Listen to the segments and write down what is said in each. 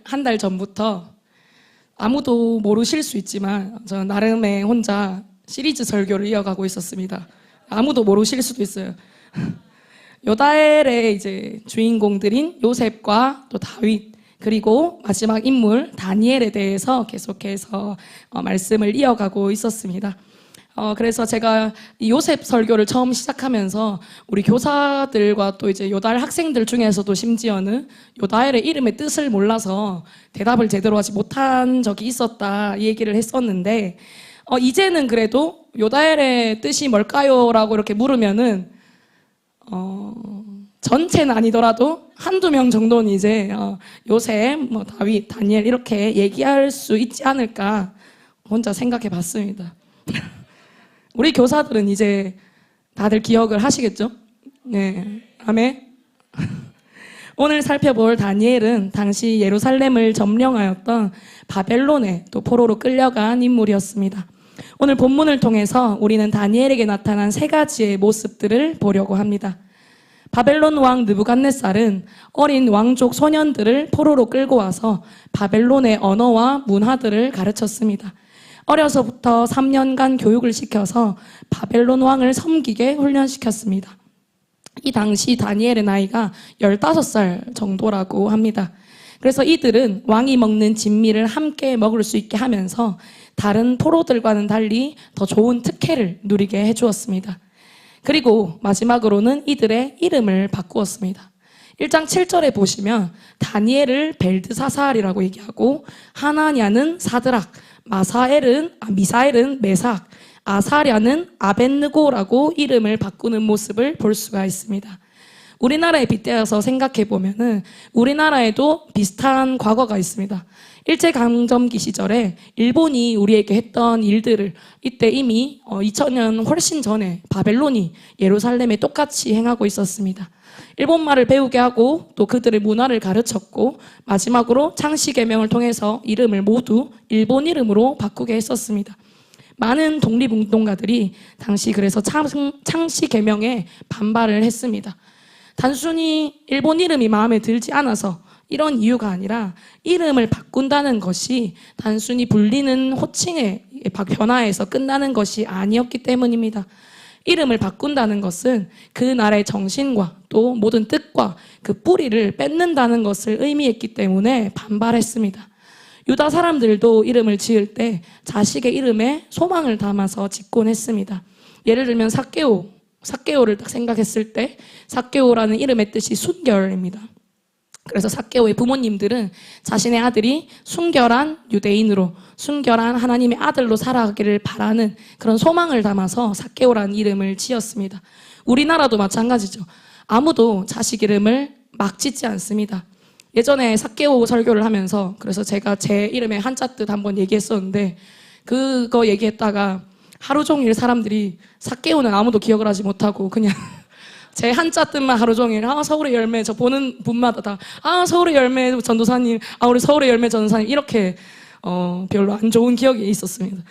한 달 전부터 아무도 모르실 수 있지만 저는 나름의 혼자 시리즈 설교를 이어가고 있었습니다. 아무도 모르실 수도 있어요. 요다엘의 이제 주인공들인 요셉과 또 다윗, 그리고 마지막 인물 다니엘에 대해서 계속해서 말씀을 이어가고 있었습니다. 그래서 제가 이 요셉 설교를 처음 시작하면서 우리 교사들과 또 이제 요다엘 학생들 중에서도 심지어는 요다엘의 이름의 뜻을 몰라서 대답을 제대로 하지 못한 적이 있었다, 이 얘기를 했었는데, 이제는 그래도 요다엘의 뜻이 뭘까요? 라고 이렇게 물으면은, 전체는 아니더라도 한두 명 정도는 이제, 요셉, 뭐 다윗, 다니엘 이렇게 얘기할 수 있지 않을까 혼자 생각해 봤습니다. 우리 교사들은 이제 다들 기억을 하시겠죠? 네. 아멘. 오늘 살펴볼 다니엘은 당시 예루살렘을 점령하였던 바벨론에 또 포로로 끌려간 인물이었습니다. 오늘 본문을 통해서 우리는 다니엘에게 나타난 세 가지의 모습들을 보려고 합니다. 바벨론 왕 느부갓네살은 어린 왕족 소년들을 포로로 끌고 와서 바벨론의 언어와 문화들을 가르쳤습니다. 어려서부터 3년간 교육을 시켜서 바벨론 왕을 섬기게 훈련시켰습니다. 이 당시 다니엘의 나이가 15살 정도라고 합니다. 그래서 이들은 왕이 먹는 진미를 함께 먹을 수 있게 하면서 다른 포로들과는 달리 더 좋은 특혜를 누리게 해주었습니다. 그리고 마지막으로는 이들의 이름을 바꾸었습니다. 1장 7절에 보시면 다니엘을 벨드사살이라고 얘기하고, 하나냐는 사드락, 미사엘은 메삭, 아사랴는 아벳느고라고 이름을 바꾸는 모습을 볼 수가 있습니다. 우리나라에 빗대어서 생각해 보면은 우리나라에도 비슷한 과거가 있습니다. 일제강점기 시절에 일본이 우리에게 했던 일들을 이때 이미 2000년 훨씬 전에 바벨론이 예루살렘에 똑같이 행하고 있었습니다. 일본말을 배우게 하고 또 그들의 문화를 가르쳤고, 마지막으로 창씨개명을 통해서 이름을 모두 일본 이름으로 바꾸게 했었습니다. 많은 독립운동가들이 당시 그래서 창씨개명에 반발을 했습니다. 단순히 일본 이름이 마음에 들지 않아서 이런 이유가 아니라 이름을 바꾼다는 것이 단순히 불리는 호칭의 변화에서 끝나는 것이 아니었기 때문입니다. 이름을 바꾼다는 것은 그 나라의 정신과 또 모든 뜻과 그 뿌리를 뺏는다는 것을 의미했기 때문에 반발했습니다. 유다 사람들도 이름을 지을 때 자식의 이름에 소망을 담아서 짓곤 했습니다. 예를 들면 삭개오를 딱 생각했을 때 삭개오라는 이름의 뜻이 순결입니다. 그래서 삭개오의 부모님들은 자신의 아들이 순결한 유대인으로, 순결한 하나님의 아들로 살아가기를 바라는 그런 소망을 담아서 삭개오라는 이름을 지었습니다. 우리나라도 마찬가지죠. 아무도 자식 이름을 막 짓지 않습니다. 예전에 삭개오 설교를 하면서 그래서 제가 제 이름의 한자 뜻 한번 얘기했었는데, 그거 얘기했다가 하루 종일 사람들이 삭개오는 아무도 기억을 하지 못하고 그냥 제 한자 뜻만 하루 종일, 서울의 열매, 저 보는 분마다 다, 서울의 열매 전도사님, 우리 서울의 열매 전도사님, 이렇게, 별로 안 좋은 기억이 있었습니다.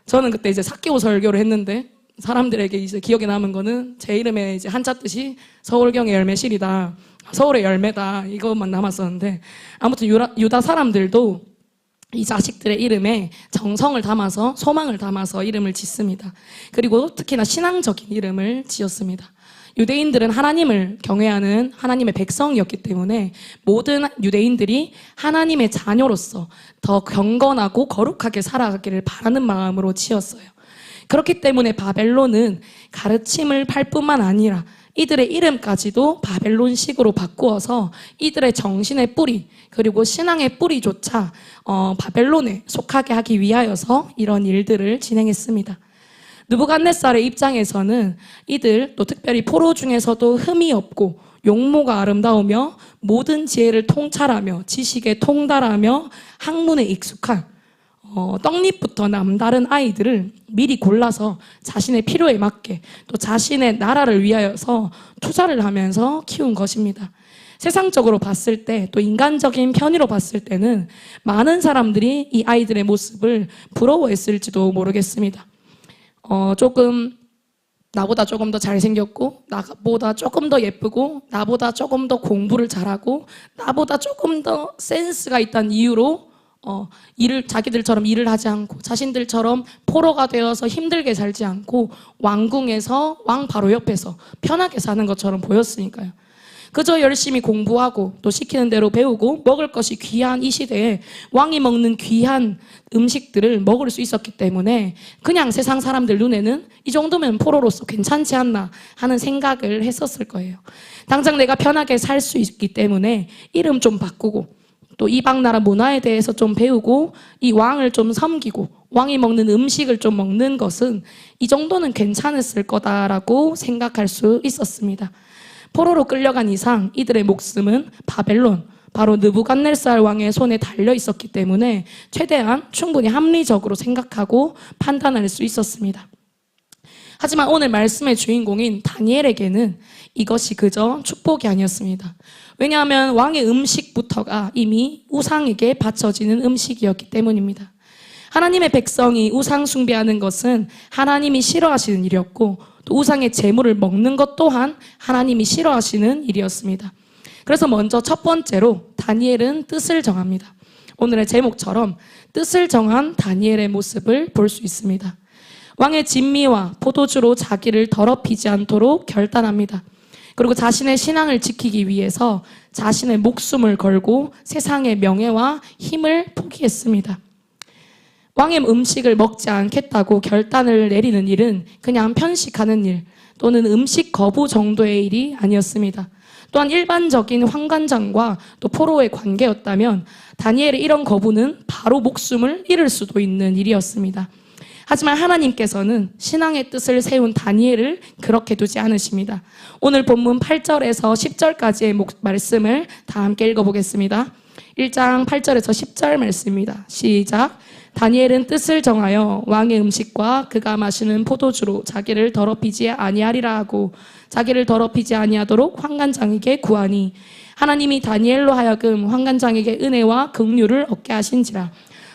저는 그때 이제 삭개오 설교를 했는데, 사람들에게 이제 기억에 남은 거는 제 이름의 이제 한자 뜻이 서울경의 열매실이다, 서울의 열매다, 이것만 남았었는데, 아무튼 유다 사람들도 이 자식들의 이름에 정성을 담아서, 소망을 담아서 이름을 짓습니다. 그리고 특히나 신앙적인 이름을 지었습니다. 유대인들은 하나님을 경외하는 하나님의 백성이었기 때문에 모든 유대인들이 하나님의 자녀로서 더 경건하고 거룩하게 살아가기를 바라는 마음으로 지었어요. 그렇기 때문에 바벨론은 가르침을 팔 뿐만 아니라 이들의 이름까지도 바벨론식으로 바꾸어서 이들의 정신의 뿌리, 그리고 신앙의 뿌리조차 바벨론에 속하게 하기 위하여서 이런 일들을 진행했습니다. 느부갓네살의 입장에서는 이들, 또 특별히 포로 중에서도 흠이 없고 용모가 아름다우며 모든 지혜를 통찰하며 지식에 통달하며 학문에 익숙한 떡잎부터 남다른 아이들을 미리 골라서 자신의 필요에 맞게 또 자신의 나라를 위하여서 투자를 하면서 키운 것입니다. 세상적으로 봤을 때 또 인간적인 편의로 봤을 때는 많은 사람들이 이 아이들의 모습을 부러워했을지도 모르겠습니다. 조금 나보다 조금 더 잘생겼고, 나보다 조금 더 예쁘고, 나보다 조금 더 공부를 잘하고, 나보다 조금 더 센스가 있다는 이유로 자기들처럼 일을 하지 않고, 자신들처럼 포로가 되어서 힘들게 살지 않고, 왕궁에서 왕 바로 옆에서 편하게 사는 것처럼 보였으니까요. 그저 열심히 공부하고 또 시키는 대로 배우고 먹을 것이 귀한 이 시대에 왕이 먹는 귀한 음식들을 먹을 수 있었기 때문에 그냥 세상 사람들 눈에는 이 정도면 포로로서 괜찮지 않나 하는 생각을 했었을 거예요. 당장 내가 편하게 살 수 있기 때문에 이름 좀 바꾸고 또 이방 나라 문화에 대해서 좀 배우고 이 왕을 좀 섬기고 왕이 먹는 음식을 좀 먹는 것은 이 정도는 괜찮았을 거다라고 생각할 수 있었습니다. 포로로 끌려간 이상 이들의 목숨은 바벨론, 바로 느부갓네살 왕의 손에 달려 있었기 때문에 최대한 충분히 합리적으로 생각하고 판단할 수 있었습니다. 하지만 오늘 말씀의 주인공인 다니엘에게는 이것이 그저 축복이 아니었습니다. 왜냐하면 왕의 음식부터가 이미 우상에게 바쳐지는 음식이었기 때문입니다. 하나님의 백성이 우상 숭배하는 것은 하나님이 싫어하시는 일이었고 또 우상의 제물을 먹는 것 또한 하나님이 싫어하시는 일이었습니다. 그래서 먼저 첫 번째로 다니엘은 뜻을 정합니다. 오늘의 제목처럼 뜻을 정한 다니엘의 모습을 볼 수 있습니다. 왕의 진미와 포도주로 자기를 더럽히지 않도록 결단합니다. 그리고 자신의 신앙을 지키기 위해서 자신의 목숨을 걸고 세상의 명예와 힘을 포기했습니다. 왕의 음식을 먹지 않겠다고 결단을 내리는 일은 그냥 편식하는 일 또는 음식 거부 정도의 일이 아니었습니다. 또한 일반적인 환관장과 또 포로의 관계였다면 다니엘의 이런 거부는 바로 목숨을 잃을 수도 있는 일이었습니다. 하지만 하나님께서는 신앙의 뜻을 세운 다니엘을 그렇게 두지 않으십니다. 오늘 본문 8절에서 10절까지의 말씀을 다 함께 읽어보겠습니다. 1장 8절에서 10절 말씀입니다. 시작. 다니엘은 뜻을 정하여 왕의 음식과 그가 마시는 포도주로 자기를 더럽히지 아니하리라 하고 자기를 더럽히지 아니하도록 환관장에게 구하니 하나님이 다니엘로 하여금 환관장에게 은혜와 긍휼을 얻게 하신지라.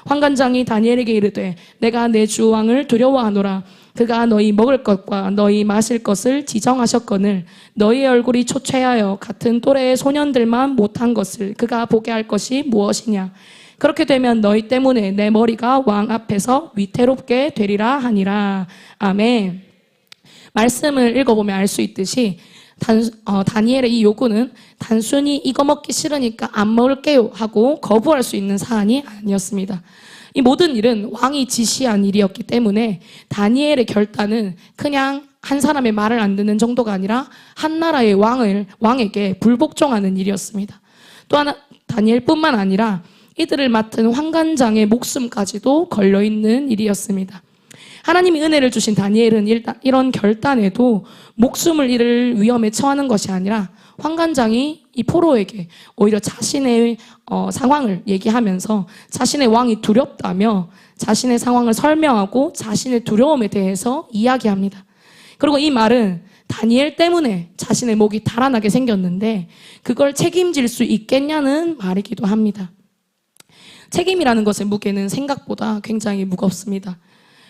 환관장이 다니엘에게 이르되 내가 내 주 왕을 두려워하노라. 그가 너희 먹을 것과 너희 마실 것을 지정하셨거늘 너희의 얼굴이 초췌하여 같은 또래의 소년들만 못한 것을 그가 보게 할 것이 무엇이냐. 그렇게 되면 너희 때문에 내 머리가 왕 앞에서 위태롭게 되리라 하니라. 아멘. 말씀을 읽어보면 알 수 있듯이 다니엘의 이 요구는 단순히 이거 먹기 싫으니까 안 먹을게요 하고 거부할 수 있는 사안이 아니었습니다. 이 모든 일은 왕이 지시한 일이었기 때문에 다니엘의 결단은 그냥 한 사람의 말을 안 듣는 정도가 아니라 한 나라의 왕에게 불복종하는 일이었습니다. 또한 다니엘뿐만 아니라 이들을 맡은 환관장의 목숨까지도 걸려있는 일이었습니다. 하나님이 은혜를 주신 다니엘은 이런 결단에도 목숨을 잃을 위험에 처하는 것이 아니라 환관장이 이 포로에게 오히려 자신의 상황을 얘기하면서 자신의 왕이 두렵다며 자신의 상황을 설명하고 자신의 두려움에 대해서 이야기합니다. 그리고 이 말은 다니엘 때문에 자신의 목이 달아나게 생겼는데 그걸 책임질 수 있겠냐는 말이기도 합니다. 책임이라는 것의 무게는 생각보다 굉장히 무겁습니다.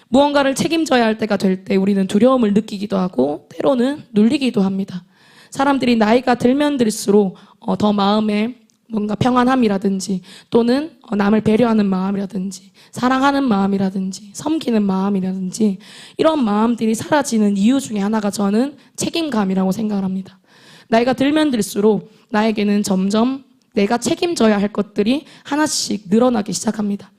무언가를 책임져야 할 때가 될 때 우리는 두려움을 느끼기도 하고 때로는 눌리기도 합니다. 사람들이 나이가 들면 들수록 더 마음에 뭔가 평안함이라든지 또는 남을 배려하는 마음이라든지 사랑하는 마음이라든지 섬기는 마음이라든지 이런 마음들이 사라지는 이유 중에 하나가 저는 책임감이라고 생각을 합니다. 나이가 들면 들수록 나에게는 점점 내가 책임져야 할 것들이 하나씩 늘어나기 시작합니다.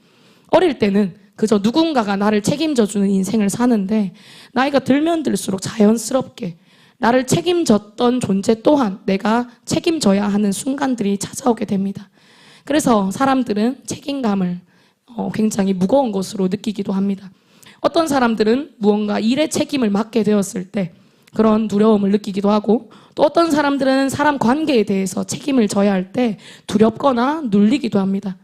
어릴 때는 그저 누군가가 나를 책임져주는 인생을 사는데 나이가 들면 들수록 자연스럽게 나를 책임졌던 존재 또한 내가 책임져야 하는 순간들이 찾아오게 됩니다. 그래서 사람들은 책임감을 굉장히 무거운 것으로 느끼기도 합니다. 어떤 사람들은 무언가 일의 책임을 맡게 되었을 때 그런 두려움을 느끼기도 하고 또 어떤 사람들은 사람 관계에 대해서 책임을 져야 할 때 두렵거나 눌리기도 합니다.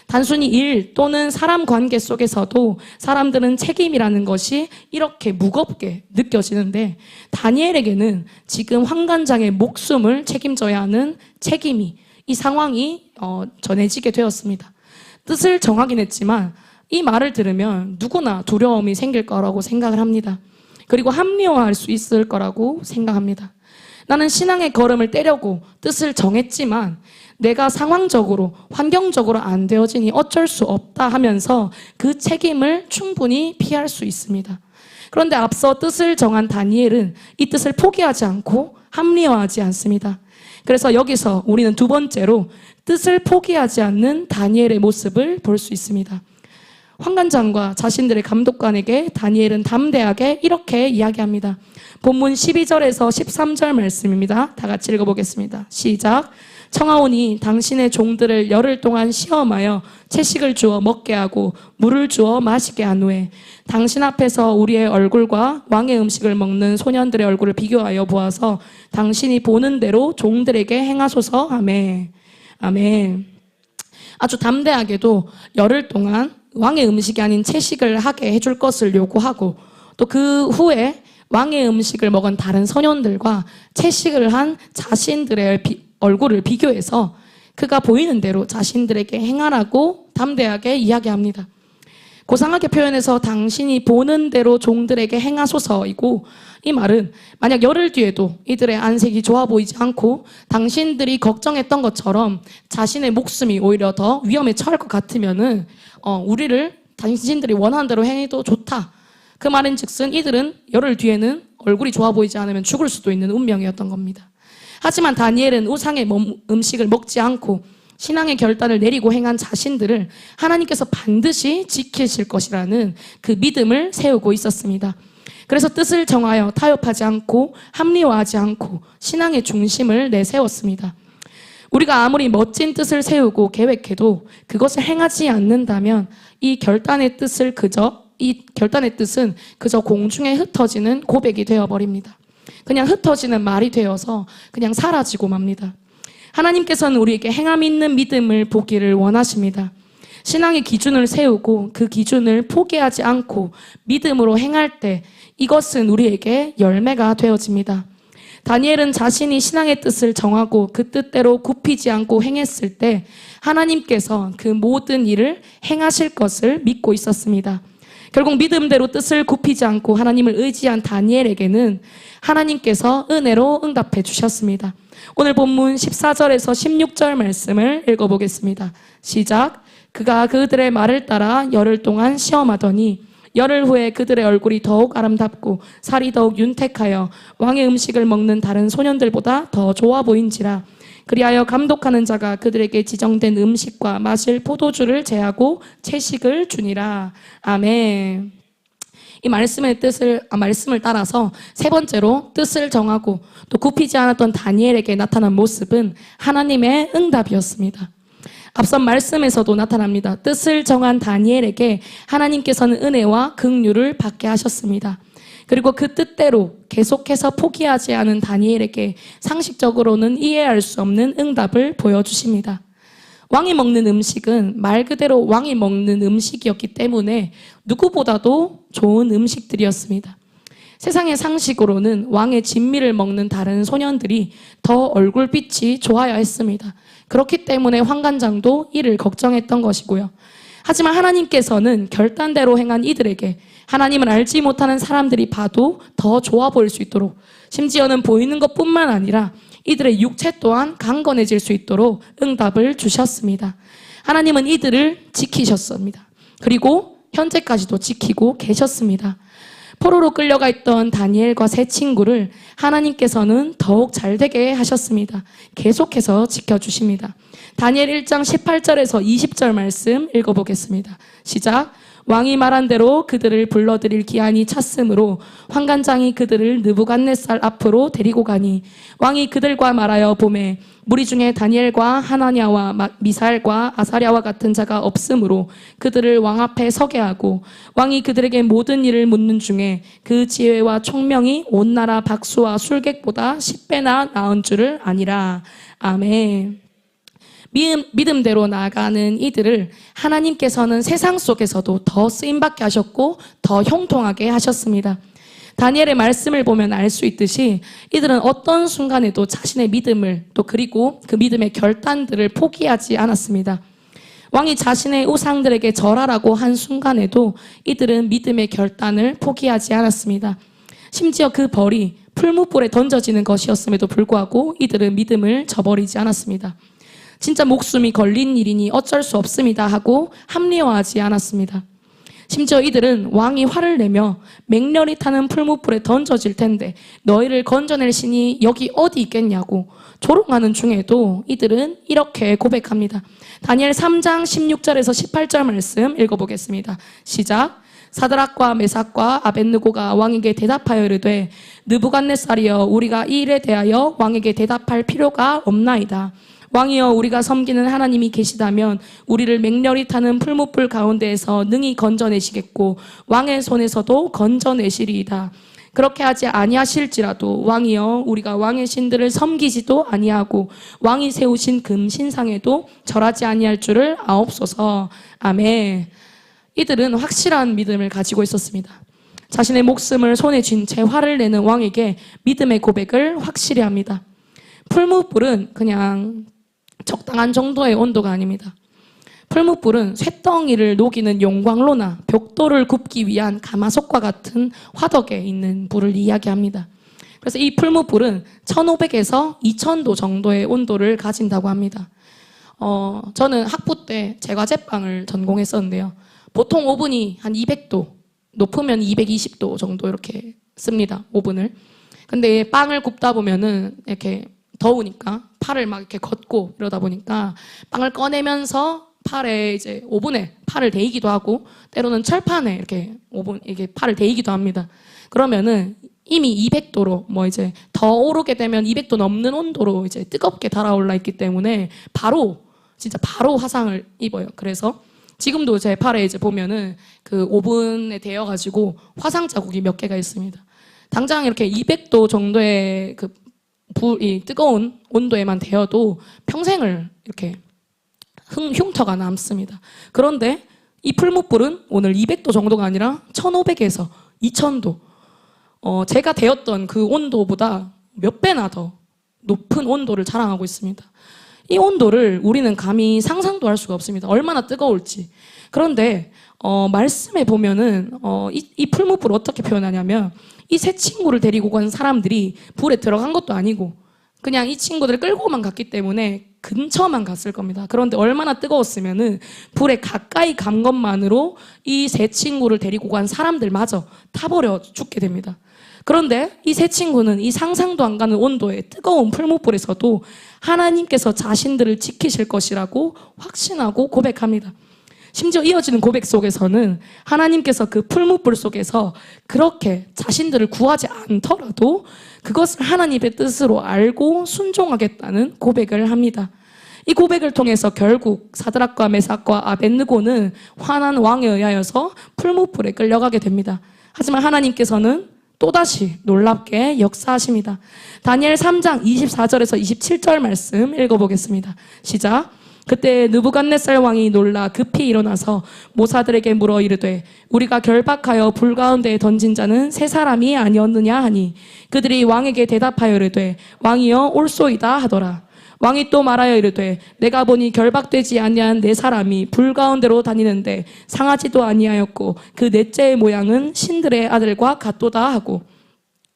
단순히 일 또는 사람 관계 속에서도 사람들은 책임이라는 것이 이렇게 무겁게 느껴지는데, 다니엘에게는 지금 환관장의 목숨을 책임져야 하는 책임이, 이 상황이 전해지게 되었습니다. 뜻을 정하긴 했지만 이 말을 들으면 누구나 두려움이 생길 거라고 생각을 합니다. 그리고 합리화할 수 있을 거라고 생각합니다. 나는 신앙의 걸음을 떼려고 뜻을 정했지만 내가 상황적으로, 환경적으로 안 되어지니 어쩔 수 없다 하면서 그 책임을 충분히 피할 수 있습니다. 그런데 앞서 뜻을 정한 다니엘은 이 뜻을 포기하지 않고 합리화하지 않습니다. 그래서 여기서 우리는 두 번째로 뜻을 포기하지 않는 다니엘의 모습을 볼 수 있습니다. 환관장과 자신들의 감독관에게 다니엘은 담대하게 이렇게 이야기합니다. 본문 12절에서 13절 말씀입니다. 다 같이 읽어보겠습니다. 시작. 청하오니 당신의 종들을 열흘 동안 시험하여 채식을 주어 먹게 하고 물을 주어 마시게 한 후에 당신 앞에서 우리의 얼굴과 왕의 음식을 먹는 소년들의 얼굴을 비교하여 보아서 당신이 보는 대로 종들에게 행하소서. 아멘. 아멘. 아주 담대하게도 열흘 동안 왕의 음식이 아닌 채식을 하게 해줄 것을 요구하고, 또 그 후에 왕의 음식을 먹은 다른 소년들과 채식을 한 자신들의 얼굴을 비교해서 그가 보이는 대로 자신들에게 행하라고 담대하게 이야기합니다. 고상하게 표현해서 당신이 보는 대로 종들에게 행하소서이고, 이 말은 만약 열흘 뒤에도 이들의 안색이 좋아 보이지 않고 당신들이 걱정했던 것처럼 자신의 목숨이 오히려 더 위험에 처할 것 같으면은 우리를 당신들이 원하는 대로 행해도 좋다. 그 말인 즉슨 이들은 열흘 뒤에는 얼굴이 좋아 보이지 않으면 죽을 수도 있는 운명이었던 겁니다. 하지만 다니엘은 우상의 음식을 먹지 않고 신앙의 결단을 내리고 행한 자신들을 하나님께서 반드시 지키실 것이라는 그 믿음을 세우고 있었습니다. 그래서 뜻을 정하여 타협하지 않고 합리화하지 않고 신앙의 중심을 내세웠습니다. 우리가 아무리 멋진 뜻을 세우고 계획해도 그것을 행하지 않는다면 이 결단의 뜻은 그저 공중에 흩어지는 고백이 되어버립니다. 그냥 흩어지는 말이 되어서 그냥 사라지고 맙니다. 하나님께서는 우리에게 행함 있는 믿음을 보기를 원하십니다. 신앙의 기준을 세우고 그 기준을 포기하지 않고 믿음으로 행할 때 이것은 우리에게 열매가 되어집니다. 다니엘은 자신이 신앙의 뜻을 정하고 그 뜻대로 굽히지 않고 행했을 때 하나님께서 그 모든 일을 행하실 것을 믿고 있었습니다. 결국 믿음대로 뜻을 굽히지 않고 하나님을 의지한 다니엘에게는 하나님께서 은혜로 응답해 주셨습니다. 오늘 본문 14절에서 16절 말씀을 읽어보겠습니다. 시작. 그가 그들의 말을 따라 열흘 동안 시험하더니 열흘 후에 그들의 얼굴이 더욱 아름답고 살이 더욱 윤택하여 왕의 음식을 먹는 다른 소년들보다 더 좋아 보인지라. 그리하여 감독하는 자가 그들에게 지정된 음식과 마실 포도주를 제하고 채식을 주니라. 아멘. 이 말씀을 따라서 세 번째로 뜻을 정하고 또 굽히지 않았던 다니엘에게 나타난 모습은 하나님의 응답이었습니다. 앞선 말씀에서도 나타납니다. 뜻을 정한 다니엘에게 하나님께서는 은혜와 긍휼을 받게 하셨습니다. 그리고 그 뜻대로 계속해서 포기하지 않은 다니엘에게 상식적으로는 이해할 수 없는 응답을 보여주십니다. 왕이 먹는 음식은 말 그대로 왕이 먹는 음식이었기 때문에 누구보다도 좋은 음식들이었습니다. 세상의 상식으로는 왕의 진미를 먹는 다른 소년들이 더 얼굴빛이 좋아야 했습니다. 그렇기 때문에 환관장도 이를 걱정했던 것이고요. 하지만 하나님께서는 결단대로 행한 이들에게 하나님을 알지 못하는 사람들이 봐도 더 좋아 보일 수 있도록, 심지어는 보이는 것뿐만 아니라 이들의 육체 또한 강건해질 수 있도록 응답을 주셨습니다. 하나님은 이들을 지키셨습니다. 그리고 현재까지도 지키고 계셨습니다. 포로로 끌려가 있던 다니엘과 세 친구를 하나님께서는 더욱 잘되게 하셨습니다. 계속해서 지켜주십니다. 다니엘 1장 18절에서 20절 말씀 읽어보겠습니다. 시작. 왕이 말한 대로 그들을 불러들일 기한이 찼으므로 환관장이 그들을 느부갓네살 앞으로 데리고 가니 왕이 그들과 말하여 보매 무리 중에 다니엘과 하나냐와 미사엘과 아사랴와 같은 자가 없으므로 그들을 왕 앞에 서게 하고 왕이 그들에게 모든 일을 묻는 중에 그 지혜와 총명이 온 나라 박수와 술객보다 10배나 나은 줄을 아니라. 아멘. 믿음대로 나아가는 이들을 하나님께서는 세상 속에서도 더 쓰임받게 하셨고 더 형통하게 하셨습니다. 다니엘의 말씀을 보면 알 수 있듯이 이들은 어떤 순간에도 자신의 믿음을 또 그리고 그 믿음의 결단들을 포기하지 않았습니다. 왕이 자신의 우상들에게 절하라고 한 순간에도 이들은 믿음의 결단을 포기하지 않았습니다. 심지어 그 벌이 풀무불에 던져지는 것이었음에도 불구하고 이들은 믿음을 저버리지 않았습니다. 진짜 목숨이 걸린 일이니 어쩔 수 없습니다 하고 합리화하지 않았습니다. 심지어 이들은 왕이 화를 내며 맹렬히 타는 풀무불에 던져질 텐데 너희를 건져낼 신이 여기 어디 있겠냐고 조롱하는 중에도 이들은 이렇게 고백합니다. 다니엘 3장 16절에서 18절 말씀 읽어보겠습니다. 시작. 사드락과 메삭과 아벳느고가 왕에게 대답하여 이르되 느부갓네살이여 우리가 이 일에 대하여 왕에게 대답할 필요가 없나이다. 왕이여 우리가 섬기는 하나님이 계시다면 우리를 맹렬히 타는 풀무불 가운데에서 능히 건져내시겠고 왕의 손에서도 건져내시리이다. 그렇게 하지 아니하실지라도 왕이여 우리가 왕의 신들을 섬기지도 아니하고 왕이 세우신 금 신상에도 절하지 아니할 줄을 아옵소서. 아멘. 이들은 확실한 믿음을 가지고 있었습니다. 자신의 목숨을 손에 쥔 채 화를 내는 왕에게 믿음의 고백을 확실히 합니다. 풀무불은 그냥 적당한 정도의 온도가 아닙니다. 풀무불은 쇳덩이를 녹이는 용광로나 벽돌을 굽기 위한 가마솥과 같은 화덕에 있는 불을 이야기합니다. 그래서 이 풀무불은 1500에서 2000도 정도의 온도를 가진다고 합니다. 저는 학부 때 제과제빵을 전공했었는데요. 보통 오븐이 한 200도, 높으면 220도 정도 이렇게 씁니다, 오븐을. 근데 빵을 굽다 보면은 이렇게 더우니까 팔을 막 이렇게 걷고 이러다 보니까 빵을 꺼내면서 팔에 이제 오븐에 팔을 데이기도 하고 때로는 철판에 이렇게 이게 팔을 데이기도 합니다. 그러면은 이미 200도로 뭐 이제 더 오르게 되면 200도 넘는 온도로 이제 뜨겁게 달아올라 있기 때문에 진짜 바로 화상을 입어요. 그래서 지금도 제 팔에 이제 보면은 그 오븐에 데여가지고 화상 자국이 몇 개가 있습니다. 당장 이렇게 200도 정도의 이 뜨거운 온도에만 데여도 평생을 이렇게 흉터가 남습니다. 그런데 이 풀무불은 오늘 200도 정도가 아니라 1500에서 2000도. 제가 데웠던 그 온도보다 몇 배나 더 높은 온도를 자랑하고 있습니다. 이 온도를 우리는 감히 상상도 할 수가 없습니다. 얼마나 뜨거울지. 그런데 말씀에 보면은 이 풀무불을 어떻게 표현하냐면 이 세 친구를 데리고 간 사람들이 불에 들어간 것도 아니고 그냥 이 친구들을 끌고만 갔기 때문에 근처만 갔을 겁니다. 그런데 얼마나 뜨거웠으면은 불에 가까이 간 것만으로 이 세 친구를 데리고 간 사람들마저 타버려 죽게 됩니다. 그런데 이 세 친구는 이 상상도 안 가는 온도의 뜨거운 풀무불에서도 하나님께서 자신들을 지키실 것이라고 확신하고 고백합니다. 심지어 이어지는 고백 속에서는 하나님께서 그 풀무불 속에서 그렇게 자신들을 구하지 않더라도 그것을 하나님의 뜻으로 알고 순종하겠다는 고백을 합니다. 이 고백을 통해서 결국 사드락과 메삭과 아벳느고는 화난 왕에 의하여서 풀무불에 끌려가게 됩니다. 하지만 하나님께서는 또다시 놀랍게 역사하십니다. 다니엘 3장 24절에서 27절 말씀 읽어보겠습니다. 시작. 그때 느부갓네살 왕이 놀라 급히 일어나서 모사들에게 물어 이르되 우리가 결박하여 불 가운데에 던진 자는 세 사람이 아니었느냐 하니 그들이 왕에게 대답하여 이르되 왕이여 올소이다 하더라. 왕이 또 말하여 이르되 내가 보니 결박되지 아니한 네 사람이 불 가운데로 다니는데 상하지도 아니하였고 그 넷째의 모양은 신들의 아들과 같도다 하고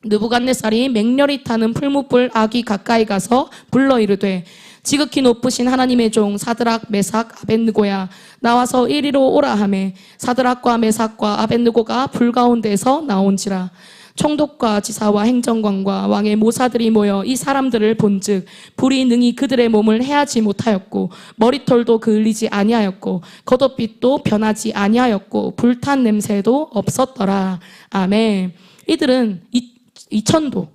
느부갓네살이 맹렬히 타는 풀무불 아귀 가까이 가서 불러 이르되 지극히 높으신 하나님의 종 사드락 메삭 아벳느고야 나와서 이리로 오라 하매 사드락과 메삭과 아벳느고가 불 가운데에서 나온지라. 총독과 지사와 행정관과 왕의 모사들이 모여 이 사람들을 본즉 불이 능히 그들의 몸을 해하지 못하였고 머리털도 그을리지 아니하였고 겉옷빛도 변하지 아니하였고 불탄 냄새도 없었더라. 아멘. 이들은 2000도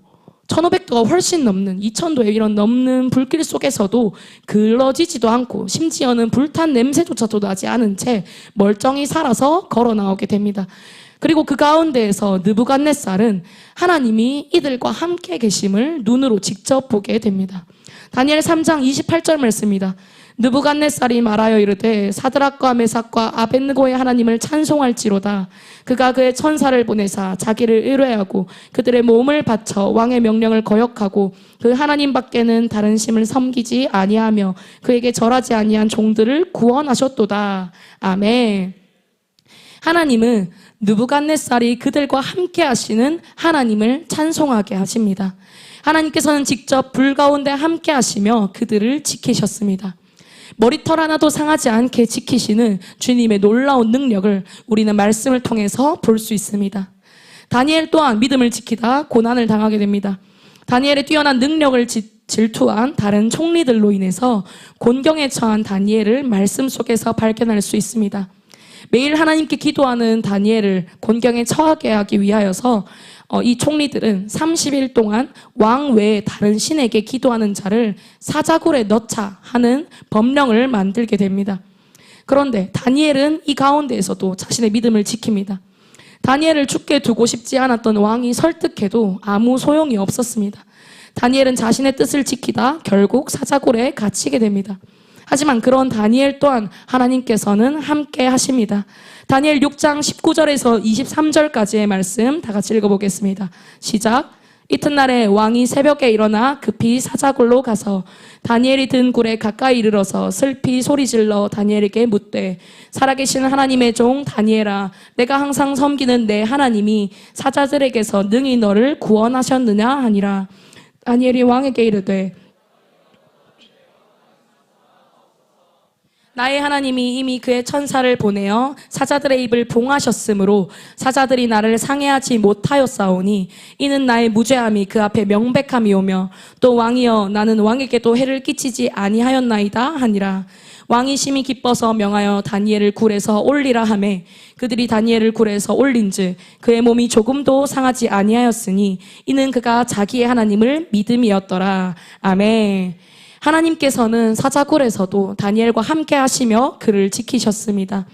1500도가 훨씬 넘는 2000도의 이런 넘는 불길 속에서도 그을러지지도 않고 심지어는 불탄 냄새조차도 나지 않은 채 멀쩡히 살아서 걸어 나오게 됩니다. 그리고 그 가운데에서 느부갓네살은 하나님이 이들과 함께 계심을 눈으로 직접 보게 됩니다. 다니엘 3장 28절 말씀입니다. 느부갓네살이 말하여 이르되 사드락과 메삭과 아벳느고의 하나님을 찬송할지로다. 그가 그의 천사를 보내사 자기를 의뢰하고 그들의 몸을 바쳐 왕의 명령을 거역하고 그 하나님 밖에는 다른 신을 섬기지 아니하며 그에게 절하지 아니한 종들을 구원하셨도다. 아멘. 하나님은 느부갓네살이 그들과 함께 하시는 하나님을 찬송하게 하십니다. 하나님께서는 직접 불 가운데 함께 하시며 그들을 지키셨습니다. 머리털 하나도 상하지 않게 지키시는 주님의 놀라운 능력을 우리는 말씀을 통해서 볼 수 있습니다. 다니엘 또한 믿음을 지키다 고난을 당하게 됩니다. 다니엘의 뛰어난 능력을 질투한 다른 총리들로 인해서 곤경에 처한 다니엘을 말씀 속에서 발견할 수 있습니다. 매일 하나님께 기도하는 다니엘을 곤경에 처하게 하기 위하여서 이 총리들은 30일 동안 왕 외에 다른 신에게 기도하는 자를 사자굴에 넣자 하는 법령을 만들게 됩니다. 그런데 다니엘은 이 가운데에서도 자신의 믿음을 지킵니다. 다니엘을 죽게 두고 싶지 않았던 왕이 설득해도 아무 소용이 없었습니다. 다니엘은 자신의 뜻을 지키다 결국 사자굴에 갇히게 됩니다. 하지만 그런 다니엘 또한 하나님께서는 함께 하십니다. 다니엘 6장 19절에서 23절까지의 말씀 다 같이 읽어보겠습니다. 시작. 이튿날에 왕이 새벽에 일어나 급히 사자굴로 가서 다니엘이 든 굴에 가까이 이르러서 슬피 소리질러 다니엘에게 묻되 살아계신 하나님의 종 다니엘아, 내가 항상 섬기는 내 하나님이 사자들에게서 능히 너를 구원하셨느냐 하니라. 다니엘이 왕에게 이르되 나의 하나님이 이미 그의 천사를 보내어 사자들의 입을 봉하셨으므로 사자들이 나를 상해하지 못하였사오니 이는 나의 무죄함이 그 앞에 명백함이오며 또 왕이여 나는 왕에게도 해를 끼치지 아니하였나이다 하니라. 왕이 심히 기뻐서 명하여 다니엘을 굴에서 올리라 하매 그들이 다니엘을 굴에서 올린즉 그의 몸이 조금도 상하지 아니하였으니 이는 그가 자기의 하나님을 믿음이었더라. 아멘. 하나님께서는 사자굴에서도 다니엘과 함께 하시며 그를 지키셨습니다.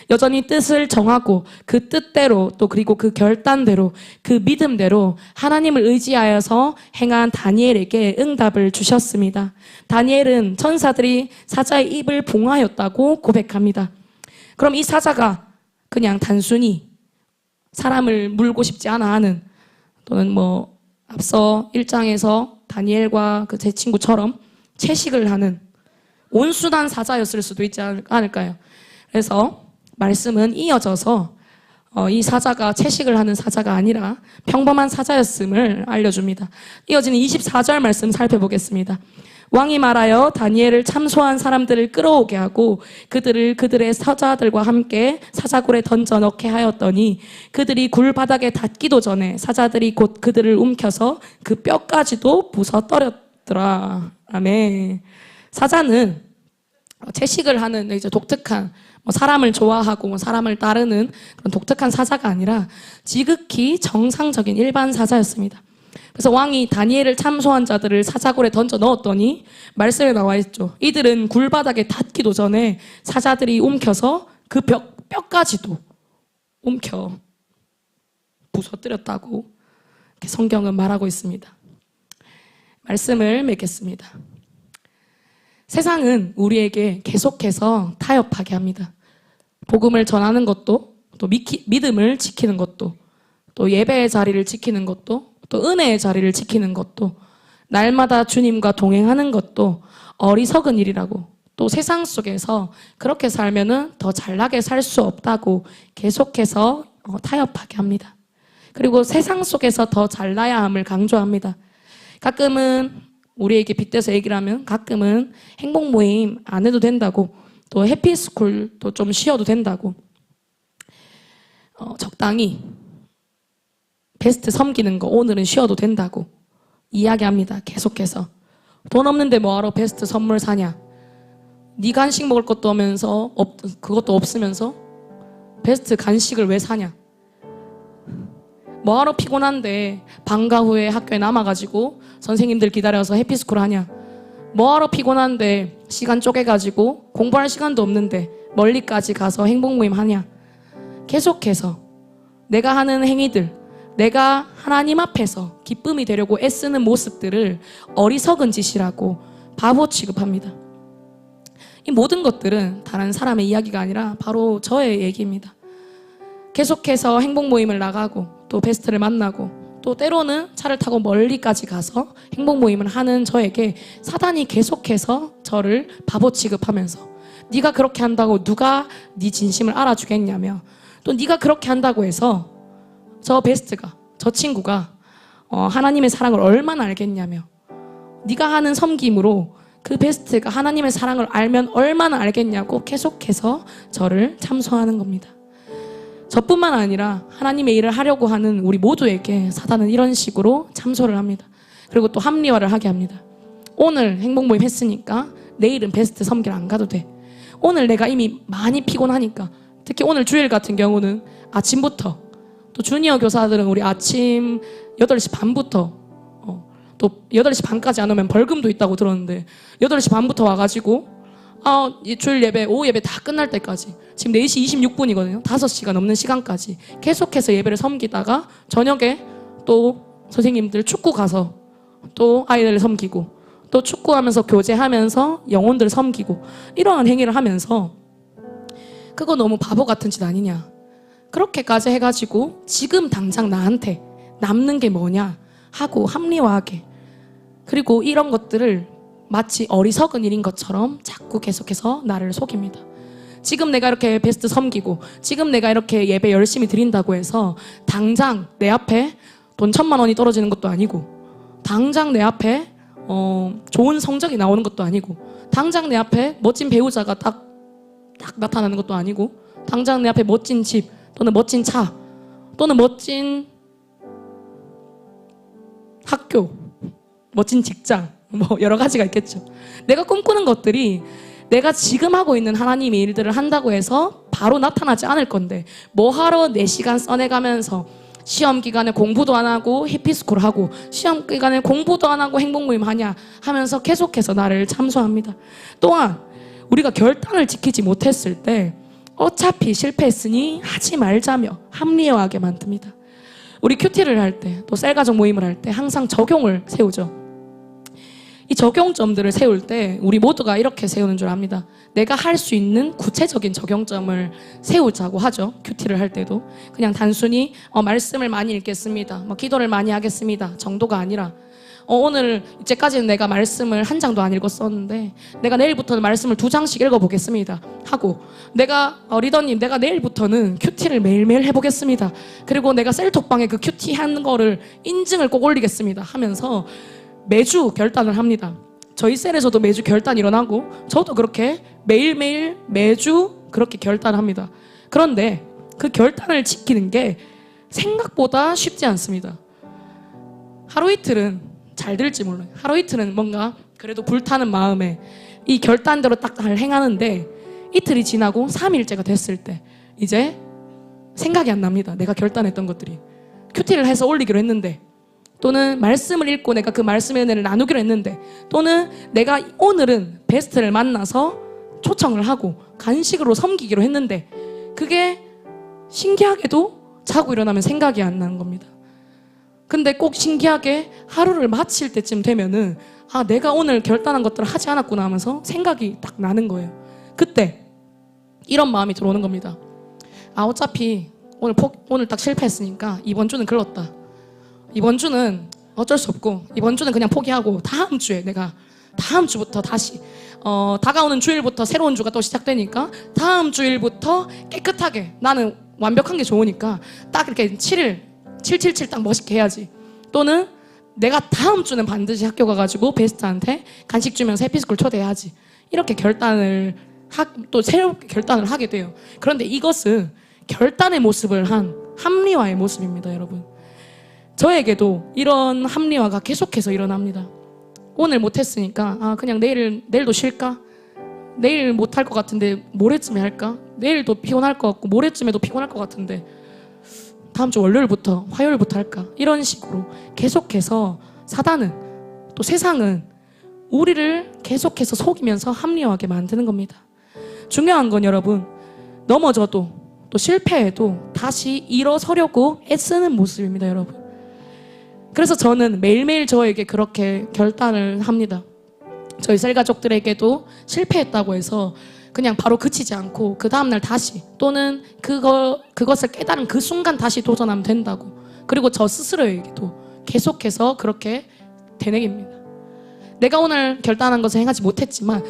여전히 뜻을 정하고 그 뜻대로 또 그리고 그 결단대로 그 믿음대로 하나님을 의지하여서 행한 다니엘에게 응답을 주셨습니다. 다니엘은 천사들이 사자의 입을 봉하였다고 고백합니다. 그럼 이 사자가 그냥 단순히 사람을 물고 싶지 않아 하는 또는 앞서 1장에서 다니엘과 그 제 친구처럼 채식을 하는 온순한 사자였을 수도 있지 않을까요? 그래서 말씀은 이어져서 이 사자가 채식을 하는 사자가 아니라 평범한 사자였음을 알려줍니다. 이어지는 24절 말씀 살펴보겠습니다. 왕이 말하여 다니엘을 참소한 사람들을 끌어오게 하고 그들을 그들의 사자들과 함께 사자굴에 던져 넣게 하였더니 그들이 굴 바닥에 닿기도 전에 사자들이 곧 그들을 움켜서 그 뼈까지도 부숴뜨렸더라. 아멘. 사자는 채식을 하는 이제 독특한 사람을 좋아하고 사람을 따르는 그런 독특한 사자가 아니라 지극히 정상적인 일반 사자였습니다. 그래서 왕이 다니엘을 참소한 자들을 사자굴에 던져 넣었더니 말씀에 나와 있죠. 이들은 굴바닥에 닿기도 전에 사자들이 움켜서 그 뼈까지도 움켜 부서뜨렸다고 이렇게 성경은 말하고 있습니다. 말씀을 맺겠습니다. 세상은 우리에게 계속해서 타협하게 합니다. 복음을 전하는 것도, 또 믿음을 지키는 것도, 또 예배의 자리를 지키는 것도, 또 은혜의 자리를 지키는 것도, 날마다 주님과 동행하는 것도 어리석은 일이라고, 또 세상 속에서 그렇게 살면은 더 잘나게 살 수 없다고 계속해서 타협하게 합니다. 그리고 세상 속에서 더 잘나야 함을 강조합니다. 가끔은 우리에게 빗대서 얘기를 하면 가끔은 행복 모임 안 해도 된다고, 또 해피스쿨도 좀 쉬어도 된다고, 적당히 베스트 섬기는 거 오늘은 쉬어도 된다고 이야기합니다. 계속해서. 돈 없는데 뭐하러 베스트 선물 사냐, 네 간식 먹을 것도 오면서 그것도 없으면서 베스트 간식을 왜 사냐, 뭐하러 피곤한데 방과 후에 학교에 남아가지고 선생님들 기다려서 해피스쿨 하냐, 뭐하러 피곤한데 시간 쪼개가지고 공부할 시간도 없는데 멀리까지 가서 행복모임 하냐. 계속해서 내가 하는 행위들, 내가 하나님 앞에서 기쁨이 되려고 애쓰는 모습들을 어리석은 짓이라고 바보 취급합니다. 이 모든 것들은 다른 사람의 이야기가 아니라 바로 저의 얘기입니다. 계속해서 행복 모임을 나가고 또 베스트를 만나고 또 때로는 차를 타고 멀리까지 가서 행복 모임을 하는 저에게 사단이 계속해서 저를 바보 취급하면서 네가 그렇게 한다고 누가 네 진심을 알아주겠냐며, 또 네가 그렇게 한다고 해서 저 베스트가, 저 친구가 하나님의 사랑을 얼마나 알겠냐며, 네가 하는 섬김으로 그 베스트가 하나님의 사랑을 알면 얼마나 알겠냐고 계속해서 저를 참소하는 겁니다. 저뿐만 아니라 하나님의 일을 하려고 하는 우리 모두에게 사단은 이런 식으로 참소를 합니다. 그리고 또 합리화를 하게 합니다. 오늘 행복 모임 했으니까 내일은 베스트 섬기러 안 가도 돼. 오늘 내가 이미 많이 피곤하니까, 특히 오늘 주일 같은 경우는 아침부터, 또 주니어 교사들은 우리 아침 8시 반부터 또 8시 반까지 안 오면 벌금도 있다고 들었는데 8시 반부터 와가지고 주일 예배, 오후 예배 다 끝날 때까지, 지금 4시 26분이거든요. 5시가 넘는 시간까지 계속해서 예배를 섬기다가 저녁에 또 선생님들 축구 가서 또 아이들을 섬기고, 또 축구하면서 교제하면서 영혼들을 섬기고, 이러한 행위를 하면서 그거 너무 바보 같은 짓 아니냐, 그렇게까지 해가지고 지금 당장 나한테 남는 게 뭐냐 하고 합리화하게, 그리고 이런 것들을 마치 어리석은 일인 것처럼 자꾸 계속해서 나를 속입니다. 지금 내가 이렇게 베스트 섬기고, 지금 내가 이렇게 예배 열심히 드린다고 해서 당장 내 앞에 돈 1,000만 원이 떨어지는 것도 아니고, 당장 내 앞에 좋은 성적이 나오는 것도 아니고, 당장 내 앞에 멋진 배우자가 딱 나타나는 것도 아니고, 당장 내 앞에 멋진 집 또는 멋진 차 또는 멋진 학교, 멋진 직장, 뭐 여러 가지가 있겠죠. 내가 꿈꾸는 것들이 내가 지금 하고 있는 하나님의 일들을 한다고 해서 바로 나타나지 않을 건데, 뭐하러 4시간 써내가면서 시험 기간에 공부도 안 하고 해피스쿨 하고, 시험 기간에 공부도 안 하고 행복 모임 하냐 하면서 계속해서 나를 참소합니다. 또한 우리가 결단을 지키지 못했을 때 어차피 실패했으니 하지 말자며 합리화하게 만듭니다. 우리 큐티를 할 때, 또 셀가족 모임을 할 때 항상 적용을 세우죠. 이 적용점들을 세울 때 우리 모두가 이렇게 세우는 줄 압니다. 내가 할 수 있는 구체적인 적용점을 세우자고 하죠. 큐티를 할 때도 그냥 단순히 말씀을 많이 읽겠습니다, 기도를 많이 하겠습니다 정도가 아니라, 오늘 이제까지는 내가 말씀을 1장도 안 읽었었는데 내가 내일부터는 말씀을 2장씩 읽어보겠습니다 하고, 내가 리더님 내가 내일부터는 큐티를 매일매일 해보겠습니다, 그리고 내가 셀톡방에 그 큐티 하는 거를 인증을 꼭 올리겠습니다 하면서 매주 결단을 합니다. 저희 셀에서도 매주 결단 일어나고, 저도 그렇게 매일매일 매주 그렇게 결단을 합니다. 그런데 그 결단을 지키는 게 생각보다 쉽지 않습니다. 하루 이틀은 잘 될지 몰라요. 하루 이틀은 뭔가 그래도 불타는 마음에 이 결단대로 딱 잘 행하는데, 이틀이 지나고 3일째가 됐을 때 이제 생각이 안 납니다. 내가 결단했던 것들이. 큐티를 해서 올리기로 했는데, 또는 말씀을 읽고 내가 그 말씀의 은혜를 나누기로 했는데, 또는 내가 오늘은 베스트를 만나서 초청을 하고 간식으로 섬기기로 했는데, 그게 신기하게도 자고 일어나면 생각이 안 나는 겁니다. 근데 꼭 신기하게 하루를 마칠 때쯤 되면은 내가 오늘 결단한 것들을 하지 않았구나 하면서 생각이 딱 나는 거예요. 그때 이런 마음이 들어오는 겁니다. 어차피 오늘 딱 실패했으니까 이번 주는 글렀다. 이번 주는 어쩔 수 없고, 이번 주는 그냥 포기하고 다음 주에 내가 다음 주부터 다시 다가오는 주일부터 새로운 주가 또 시작되니까 다음 주일부터 깨끗하게, 나는 완벽한 게 좋으니까 딱 이렇게 777 딱 멋있게 해야지. 또는 내가 다음 주는 반드시 학교 가가지고 베스트한테 간식 주면서 해피스쿨 초대해야지. 이렇게 결단을 또 새롭게 결단을 하게 돼요. 그런데 이것은 결단의 모습을 한 합리화의 모습입니다, 여러분. 저에게도 이런 합리화가 계속해서 일어납니다. 오늘 못했으니까 그냥 내일도 쉴까? 내일 못할 것 같은데 모레쯤에 할까? 내일도 피곤할 것 같고 모레쯤에도 피곤할 것 같은데 다음 주 월요일부터 화요일부터 할까? 이런 식으로 계속해서 사단은, 또 세상은 우리를 계속해서 속이면서 합리화하게 만드는 겁니다. 중요한 건 여러분, 넘어져도 또 실패해도 다시 일어서려고 애쓰는 모습입니다, 여러분. 그래서 저는 매일매일 저에게 그렇게 결단을 합니다. 저희 셀 가족들에게도 실패했다고 해서 그냥 바로 그치지 않고 그 다음날 다시 또는 그것을 깨달은 그 순간 다시 도전하면 된다고. 그리고 저 스스로에게도 계속해서 그렇게 되뇌깁니다. 내가 오늘 결단한 것을 행하지 못했지만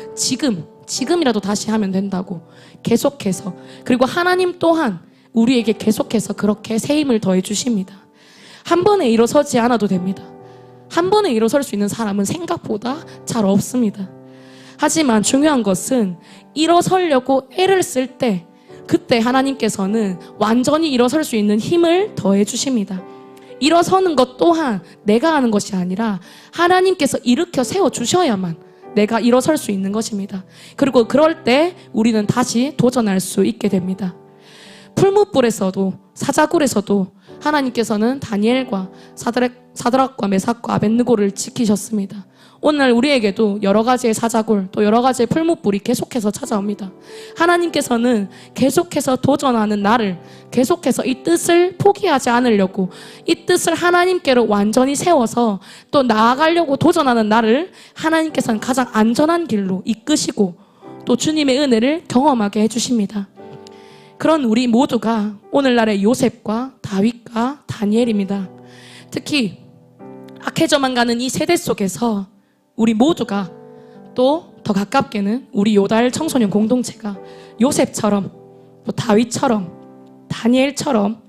지금이라도 다시 하면 된다고 계속해서. 그리고 하나님 또한 우리에게 계속해서 그렇게 새 힘을 더해 주십니다. 한 번에 일어서지 않아도 됩니다. 한 번에 일어설 수 있는 사람은 생각보다 잘 없습니다. 하지만 중요한 것은 일어서려고 애를 쓸 때 그때 하나님께서는 완전히 일어설 수 있는 힘을 더해 주십니다. 일어서는 것 또한 내가 하는 것이 아니라 하나님께서 일으켜 세워 주셔야만 내가 일어설 수 있는 것입니다. 그리고 그럴 때 우리는 다시 도전할 수 있게 됩니다. 풀무불에서도 사자굴에서도 하나님께서는 다니엘과 사드락과 메삭과 아벳느고를 지키셨습니다. 오늘 우리에게도 여러 가지의 사자굴 또 여러 가지의 풀무불이 계속해서 찾아옵니다. 하나님께서는 계속해서 도전하는 나를 계속해서 이 뜻을 포기하지 않으려고 이 뜻을 하나님께로 완전히 세워서 또 나아가려고 도전하는 나를 하나님께서는 가장 안전한 길로 이끄시고 또 주님의 은혜를 경험하게 해주십니다. 그런 우리 모두가 오늘날의 요셉과 다윗과 다니엘입니다. 특히 악해져만 가는 이 세대 속에서 우리 모두가 또 더 가깝게는 우리 요달 청소년 공동체가 요셉처럼 또 다윗처럼 다니엘처럼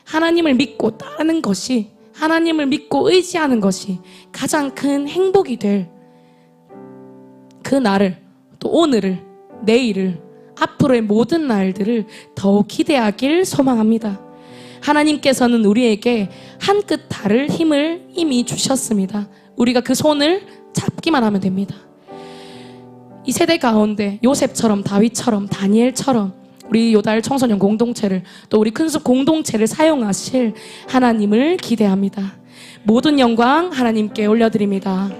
하나님을 믿고 따르는 것이, 하나님을 믿고 의지하는 것이 가장 큰 행복이 될 그 날을, 또 오늘을, 내일을, 앞으로의 모든 날들을 더욱 기대하길 소망합니다. 하나님께서는 우리에게 한 끗 다를 힘을 이미 주셨습니다. 우리가 그 손을 잡기만 하면 됩니다. 이 세대 가운데 요셉처럼 다윗처럼 다니엘처럼 우리 요달 청소년 공동체를 또 우리 큰숲 공동체를 사용하실 하나님을 기대합니다. 모든 영광 하나님께 올려드립니다.